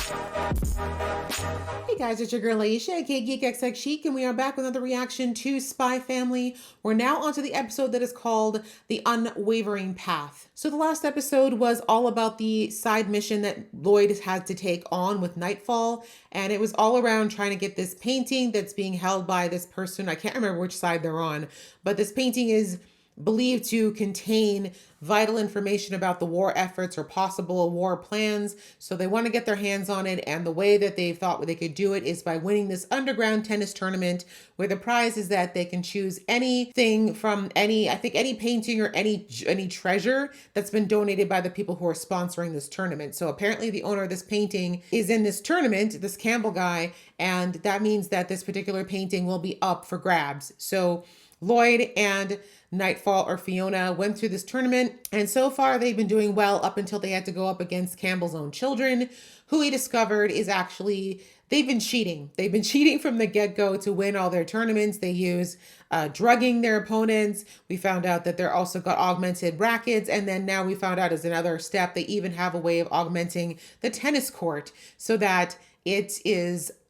Hey guys, it's your girl Aisha, aka Geek XX Chic, and we are back with another reaction to Spy Family. We're now onto the episode that is called The Unwavering Path. So the last episode was all about the side mission that Lloyd had to take on with Nightfall, and it was all around trying to get this painting that's being held by this person. I can't remember which side they're on, but this painting is believed to contain vital information about the war efforts or possible war plans. So they want to get their hands on it. And the way that they thought they could do it is by winning this underground tennis tournament, where the prize is that they can choose anything from any painting or any treasure that's been donated by the people who are sponsoring this tournament. So apparently the owner of this painting is in this tournament, this Campbell guy, and that means that this particular painting will be up for grabs. So Lloyd and Nightfall or Fiona went through this tournament, and so far they've been doing well up until they had to go up against Campbell's own children, who he discovered is actually, they've been cheating. They've been cheating from the get-go to win all their tournaments. They use drugging their opponents. We found out that they're also got augmented rackets, and then now we found out as another step, they even have a way of augmenting the tennis court so that it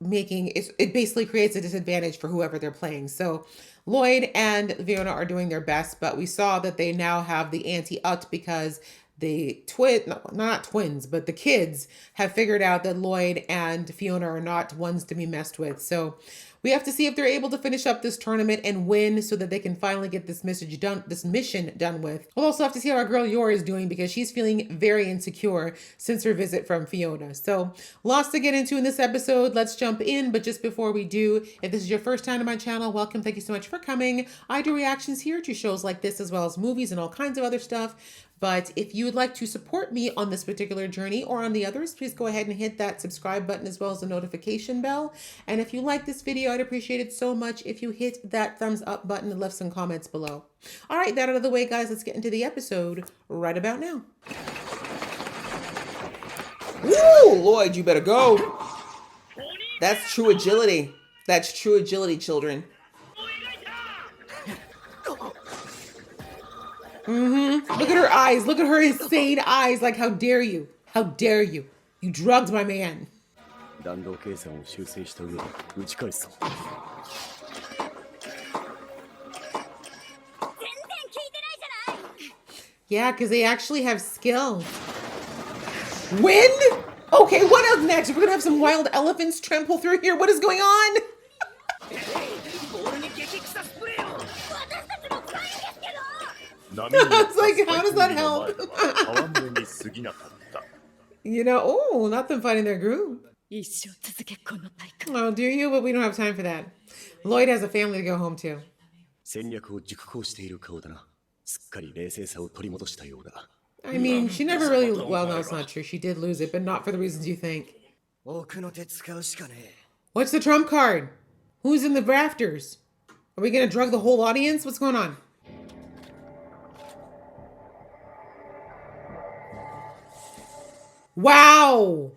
basically creates a disadvantage for whoever they're playing. So Lloyd and Fiona are doing their best, but we saw that they now have the ante upped because the the kids have figured out that Lloyd and Fiona are not ones to be messed with. So we have to see if they're able to finish up this tournament and win so that they can finally get this mission done with. We'll also have to see how our girl Yor is doing because she's feeling very insecure since her visit from Fiona. So lots to get into in this episode. Let's jump in. But just before we do, if this is your first time to my channel, welcome. Thank you so much for coming. I do reactions here to shows like this as well as movies and all kinds of other stuff. But if you would like to support me on this particular journey or on the others, please go ahead and hit that subscribe button as well as the notification bell. And if you like this video, I'd appreciate it so much if you hit that thumbs up button and left some comments below. All right, that out of the way, guys, let's get into the episode right about now. Woo, Lloyd, you better go. That's true agility. That's true agility, children. Look at her eyes. Look at her insane eyes. Like, how dare you? How dare you? You drugged my man. Yeah, because they actually have skill. Win? Okay, what else next? We're going to have some wild elephants trample through here. What is going on? It's like, how does that help? You know, oh, not them finding their groove. Oh, do you? But we don't have time for that. Lloyd has a family to go home to. I mean, she never really, well, no, it's not true. She did lose it, but not for the reasons you think. What's the trump card? Who's in the rafters? Are we going to drug the whole audience? What's going on? Wow!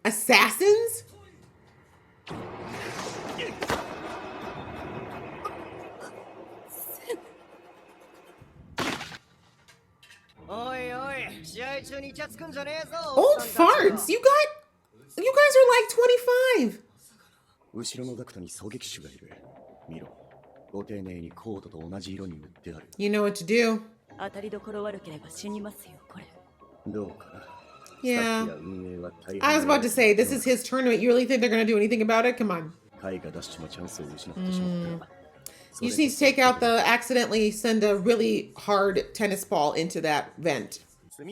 Assassins? Old farts! You guys are like 25! You know what to do. Yeah. I was about to say, this is his tournament. You really think they're going to do anything about it? Come on. You just need to take out accidentally send a really hard tennis ball into that vent. He's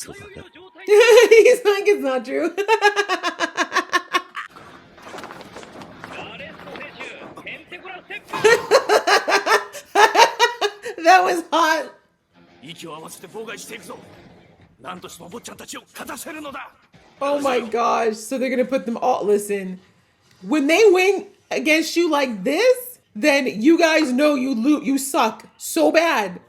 like, it's not true. That was hot. Oh my gosh. So they're going to put them all. Listen, when they win against you like this, then you guys know you suck so bad.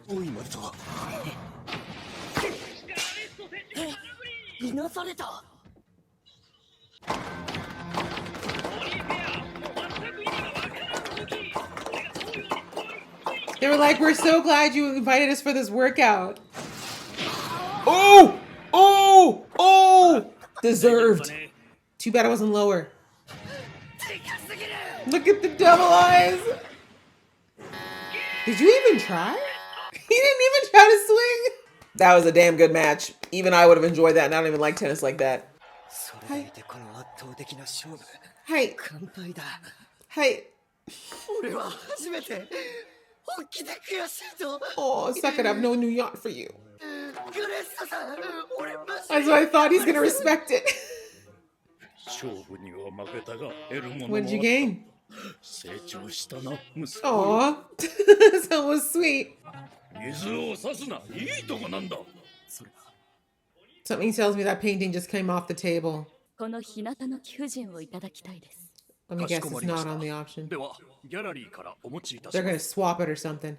They were like, we're so glad you invited us for this workout. Oh! Oh! Oh! Deserved. Too bad I wasn't lower. Look at the double eyes. Did you even try? He didn't even try to swing. That was a damn good match. Even I would have enjoyed that, and I don't even like tennis like that. Hi. Hi. Hi. Oh, suck it up. No New York for you. That's what I thought. He's going to respect it. What did you gain? Aw. That was sweet. Something tells me that painting just came off the table. Let me guess, it's not on the option. They're going to swap it or something.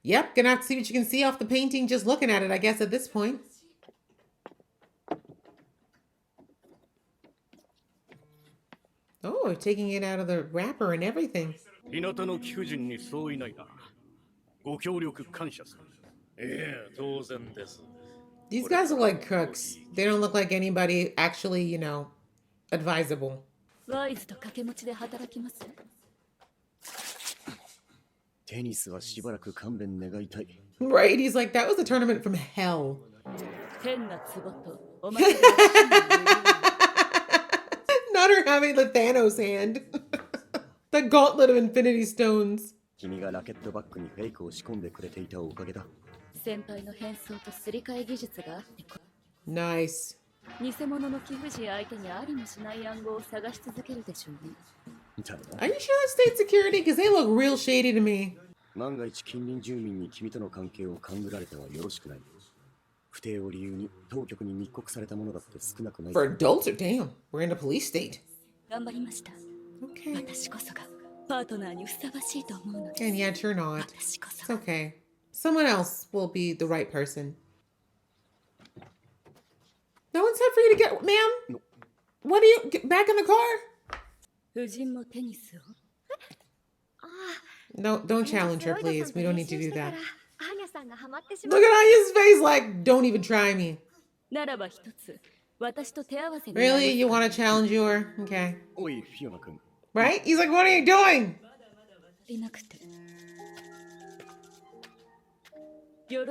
Yep, gonna have to see what you can see off the painting just looking at it, I guess, at this point. Oh, taking it out of the wrapper and everything. These guys look like crooks. They don't look like anybody actually, you know, advisable. Right? He's like, that was a tournament from hell. Not her having the Thanos hand. The gauntlet of Infinity Stones. Nice. Are you sure that's state security? Because they look real shady to me. For adults or damn, we're in a police state. Okay. And yet you're not. It's okay. Someone else will be the right person. No one said for you to get, ma'am. What do you get back in the car? No, don't challenge her, please. We don't need to do that. Look at Anya's face like, don't even try me. Really? You want to challenge her? Okay. Right? He's like, what are you doing? You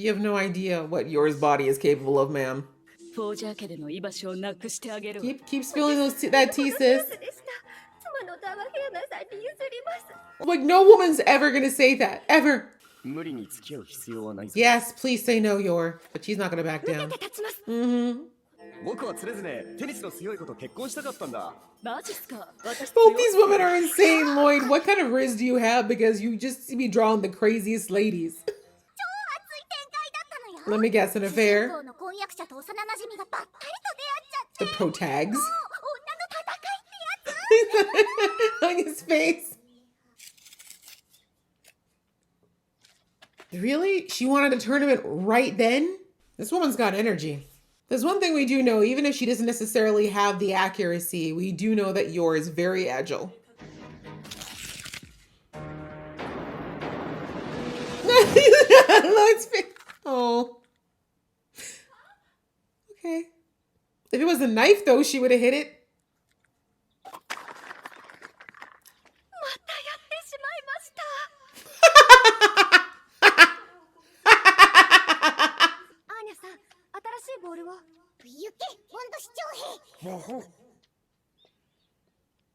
have no idea what yours body is capable of, ma'am. Keep spilling that tea, sis. Like, no woman's ever gonna say that. Ever. Yes, please say no, Yor. But she's not gonna back down. Both these women are insane, Lloyd. What kind of riz do you have? Because you just see me drawing the craziest ladies. Let me guess, an affair? The protags? On his face. Really? She wanted a tournament right then? This woman's got energy. There's one thing we do know, even if she doesn't necessarily have the accuracy, we do know that Yor is very agile. Oh. Okay. If it was a knife, though, she would have hit it.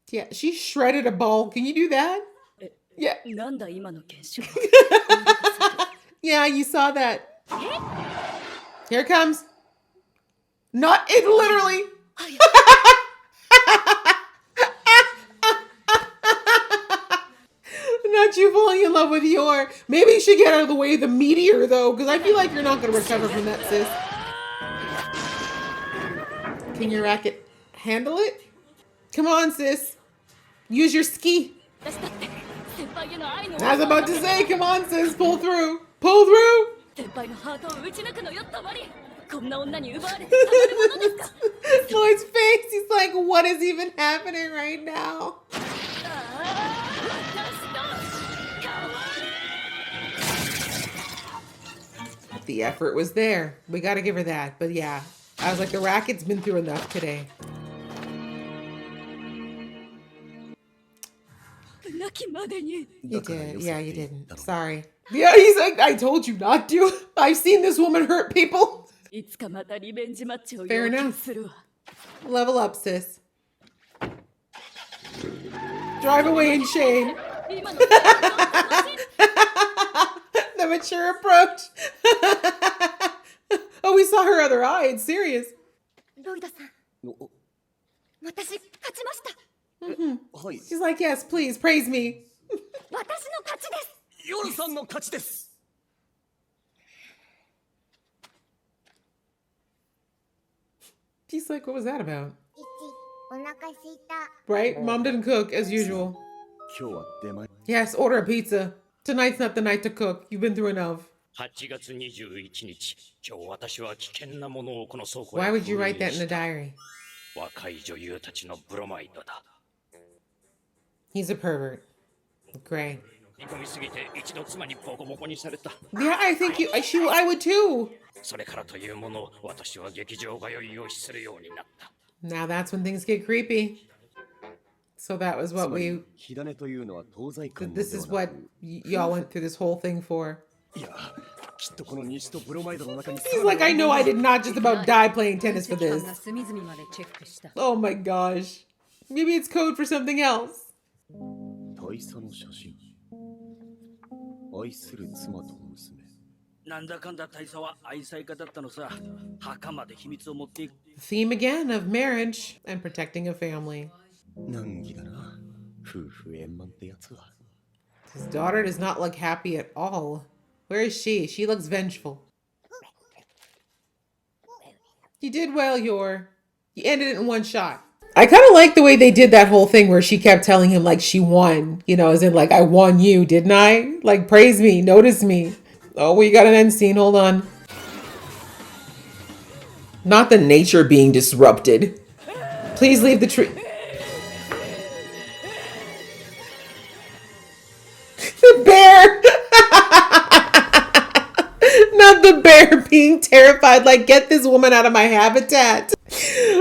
Yeah, she shredded a ball. Can you do that? Yeah. Yeah, you saw that. Here it comes. Not it literally. Not you falling in love with Yor. Maybe you should get out of the way of the meteor, though, because I feel like you're not going to recover from that, sis. Can your racket handle it? Come on, sis. Use your ski. I was about to say, come on, sis. Pull through. Pull through. Lloyd's face. He's like, what is even happening right now? The effort was there. We got to give her that. But yeah, I was like, the racket's been through enough today. You did. Yeah, you didn't. Sorry. Yeah, he's like, I told you not to. I've seen this woman hurt people. Fair enough. Level up, sis. Drive away in shame. The mature approach. Oh, we saw her other eye. It's serious. She's like, yes, please, praise me. She's like, what was that about? Right? Mom didn't cook, as usual. Yes, order a pizza. Tonight's not the night to cook. You've been through enough. Why would you write that in the diary? He's a pervert. Gray. Yeah, I think I would too. Now that's when things get creepy. So that was what this is what y'all went through this whole thing for. He's like, I know I did not just about die playing tennis for this. Oh my gosh. Maybe it's code for something else. Theme again of marriage and protecting a family. His daughter does not look happy at all. Where is she? She looks vengeful. You did well, Yor. You ended it in one shot. I kind of like the way they did that whole thing where she kept telling him like she won. You know, as in like, I won you, didn't I? Like, praise me, notice me. Oh, we got an end scene. Hold on. Not the nature being disrupted. Please leave the tree. The bear. Not the bear being terrified. Like, get this woman out of my habitat.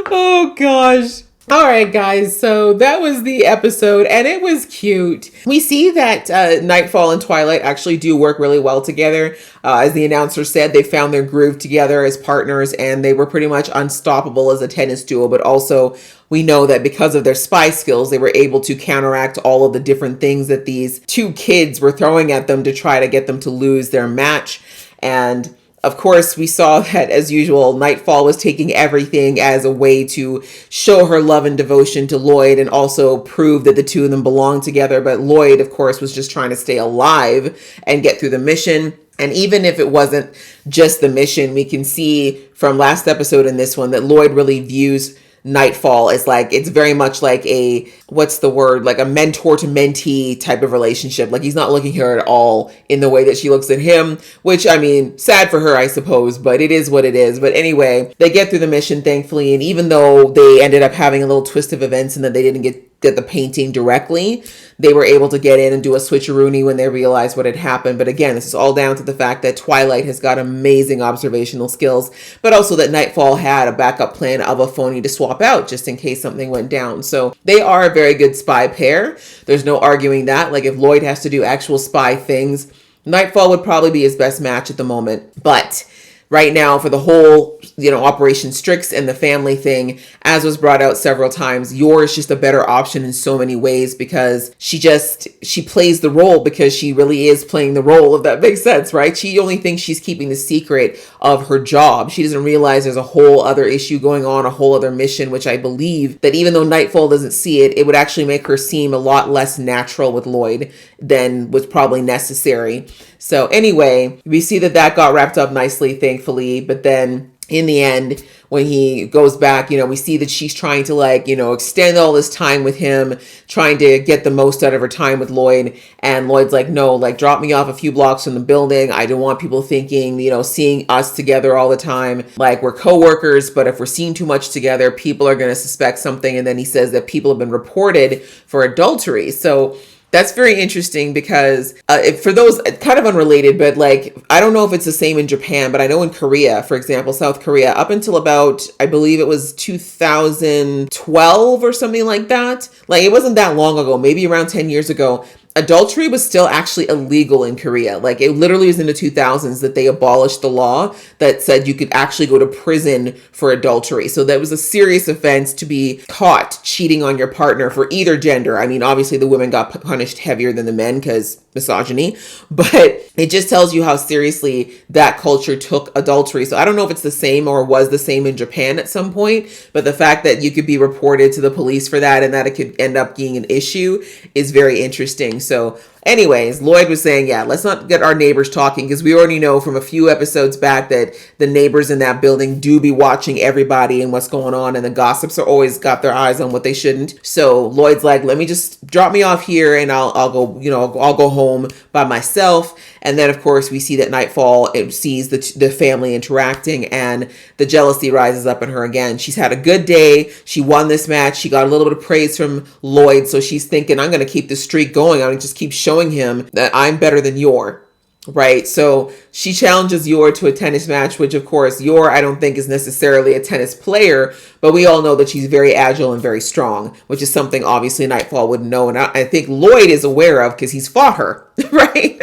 Oh, gosh. All right, guys. So that was the episode, and it was cute. We see that Nightfall and Twilight actually do work really well together. As the announcer said, they found their groove together as partners, and they were pretty much unstoppable as a tennis duo. But also, we know that because of their spy skills, they were able to counteract all of the different things that these two kids were throwing at them to try to get them to lose their match. And of course, we saw that, as usual, Nightfall was taking everything as a way to show her love and devotion to Lloyd and also prove that the two of them belong together. But Lloyd, of course, was just trying to stay alive and get through the mission. And even if it wasn't just the mission, we can see from last episode and this one that Lloyd really views Nightfall is like, it's very much like a, what's the word, like a mentor to mentee type of relationship. Like, he's not looking at her at all in the way that she looks at him, which, I mean, sad for her, I suppose, but it is what it is. But anyway, they get through the mission, thankfully, and even though they ended up having a little twist of events and that they didn't get the painting directly, they were able to get in and do a switcheroony when they realized what had happened. But again, this is all down to the fact that Twilight has got amazing observational skills, but also that Nightfall had a backup plan of a phony to swap out just in case something went down. So they are a very good spy pair. There's no arguing that. Like, if Lloyd has to do actual spy things, Nightfall would probably be his best match at the moment. But right now, for the whole, Operation Strix and the family thing, as was brought out several times, Yor is just a better option in so many ways because she plays the role because she really is playing the role, if that makes sense, right? She only thinks she's keeping the secret of her job. She doesn't realize there's a whole other issue going on, a whole other mission, which I believe that even though Nightfall doesn't see it, it would actually make her seem a lot less natural with Lloyd than was probably necessary. So anyway, we see that got wrapped up nicely, thankfully. But then in the end, when he goes back, we see that she's trying to extend all this time with him, trying to get the most out of her time with Lloyd. And Lloyd's like, no, drop me off a few blocks from the building. I don't want people thinking, seeing us together all the time, like we're coworkers, but if we're seen too much together, people are going to suspect something. And then he says that people have been reported for adultery. So that's very interesting because for those kind of unrelated, but I don't know if it's the same in Japan, but I know in Korea, for example, South Korea, up until about, I believe it was 2012 or something like that. It wasn't that long ago, maybe around 10 years ago. Adultery was still actually illegal in Korea. It literally was in the 2000s that they abolished the law that said you could actually go to prison for adultery. So that was a serious offense to be caught cheating on your partner for either gender. I mean, obviously the women got punished heavier than the men because misogyny, but it just tells you how seriously that culture took adultery. So I don't know if it's the same or was the same in Japan at some point, but the fact that you could be reported to the police for that and that it could end up being an issue is very interesting. So anyways, Lloyd was saying, yeah, let's not get our neighbors talking because we already know from a few episodes back that the neighbors in that building do be watching everybody and what's going on, and the gossips are always got their eyes on what they shouldn't. So Lloyd's like, let me just drop me off here and I'll go, I'll go home by myself. And then of course we see that Nightfall sees the family interacting and the jealousy rises up in her again. She's had a good day. She won this match. She got a little bit of praise from Lloyd. So she's thinking, I'm going to keep this streak going. I'm going to just keep showing him that I'm better than Yor. Right. So she challenges Yor to a tennis match, which of course Yor I don't think is necessarily a tennis player, but we all know that she's very agile and very strong, which is something obviously Nightfall would know. And I think Lloyd is aware of because he's fought her, right?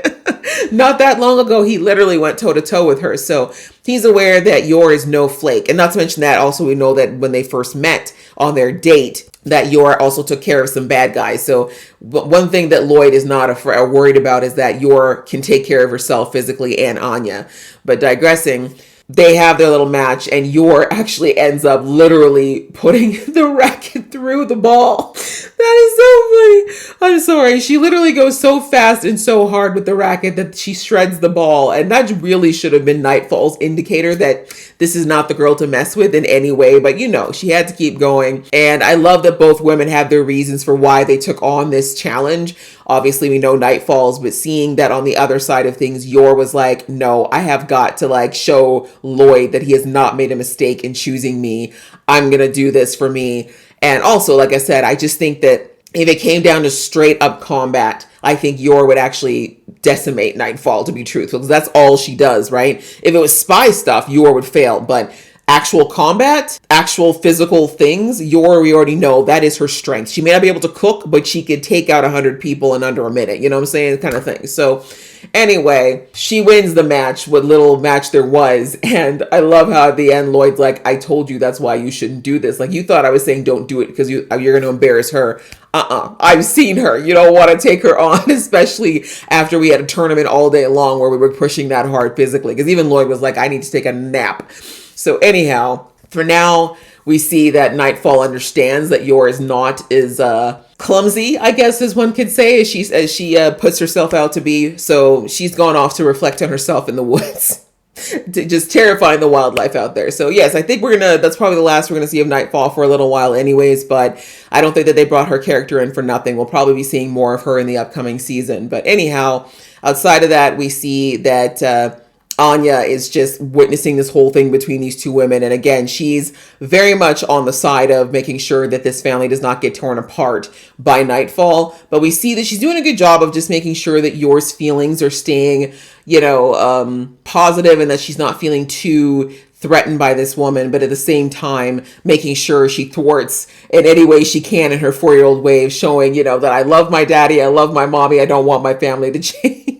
Not that long ago, he literally went toe to toe with her. So he's aware that Yor is no flake. And not to mention that also we know that when they first met on their date, that Yor also took care of some bad guys. So one thing that Lloyd is not worried about is that Yor can take care of herself physically and Anya. But digressing, they have their little match and Yor actually ends up literally putting the racket through the ball. That is so funny. I'm sorry. She literally goes so fast and so hard with the racket that she shreds the ball. And that really should have been Nightfall's indicator that this is not the girl to mess with in any way. But she had to keep going. And I love that both women have their reasons for why they took on this challenge. Obviously, we know Nightfall's, but seeing that on the other side of things, Yor was like, no, I have got to show Lloyd that he has not made a mistake in choosing me. I'm going to do this for me. And also, like I said, I just think that if it came down to straight up combat, I think Yor would actually decimate Nightfall, to be truthful, because that's all she does, right? If it was spy stuff, Yor would fail, but actual combat, actual physical things, Yor, we already know that is her strength. She may not be able to cook, but she could take out 100 people in under a minute, you know what I'm saying? Kind of thing. So anyway, she wins the match, what little match there was. And I love how at the end, Lloyd's like, I told you that's why you shouldn't do this. You thought I was saying don't do it because you're going to embarrass her. I've seen her. You don't want to take her on, especially after we had a tournament all day long where we were pushing that hard physically. Because even Lloyd was like, I need to take a nap. So anyhow, for now, we see that Nightfall understands that Yor is not as clumsy, I guess, as one could say, as she puts herself out to be. So she's gone off to reflect on herself in the woods, just terrifying the wildlife out there. So yes, I think that's probably the last we're gonna see of Nightfall for a little while anyways, but I don't think that they brought her character in for nothing. We'll probably be seeing more of her in the upcoming season. But anyhow, outside of that, we see that Anya is just witnessing this whole thing between these two women. And again, she's very much on the side of making sure that this family does not get torn apart by Nightfall. But we see that she's doing a good job of just making sure that Yor's feelings are staying, positive and that she's not feeling too threatened by this woman, but at the same time, making sure she thwarts in any way she can in her 4-year-old way of showing, that I love my daddy, I love my mommy, I don't want my family to change.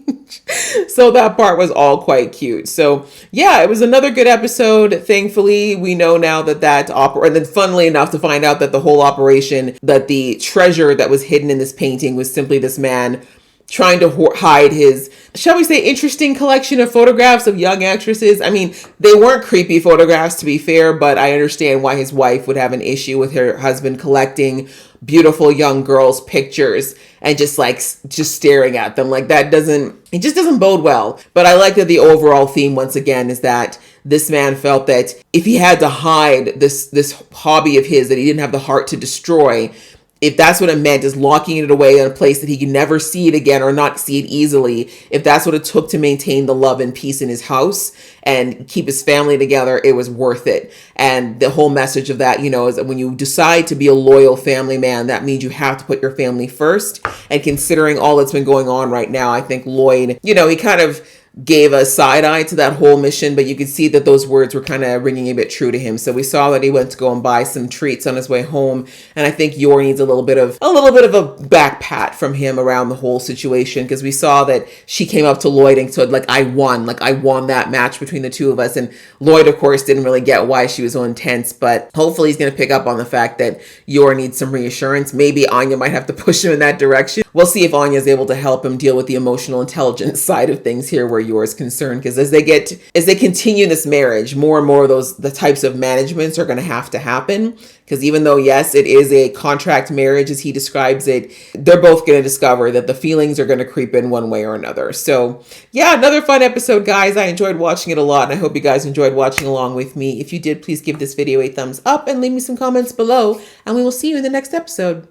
So that part was all quite cute. So yeah, it was another good episode. Thankfully, we know now and then funnily enough to find out that the whole operation, that the treasure that was hidden in this painting was simply this man trying to hide his, shall we say, interesting collection of photographs of young actresses. I mean, they weren't creepy photographs, to be fair, but I understand why his wife would have an issue with her husband collecting beautiful young girls' pictures and just staring at them. It just doesn't bode well. But I like that the overall theme, once again, is that this man felt that if he had to hide this hobby of his that he didn't have the heart to destroy, if that's what it meant, is locking it away in a place that he can never see it again or not see it easily, if that's what it took to maintain the love and peace in his house and keep his family together, it was worth it. And the whole message of that, is that when you decide to be a loyal family man, that means you have to put your family first. And considering all that's been going on right now, I think Lloyd, he kind of gave a side eye to that whole mission, but you could see that those words were kind of ringing a bit true to him. So we saw that he went to go and buy some treats on his way home, and I think Yor needs a little bit of a back pat from him around the whole situation, because we saw that she came up to Lloyd and said, I won that match between the two of us, and Lloyd, of course, didn't really get why she was so intense, but hopefully he's going to pick up on the fact that Yor needs some reassurance. Maybe Anya might have to push him in that direction. We'll see if Anya is able to help him deal with the emotional intelligence side of things here, where Yor is concerned, because as they continue this marriage, more and more of the types of managements are going to happen, because even though, yes, it is a contract marriage as he describes it, they're both going to discover that the feelings are going to creep in one way or another. So yeah, another fun episode, guys. I enjoyed watching it a lot, and I hope you guys enjoyed watching along with me. If you did, please give this video a thumbs up and leave me some comments below, and we will see you in the next episode.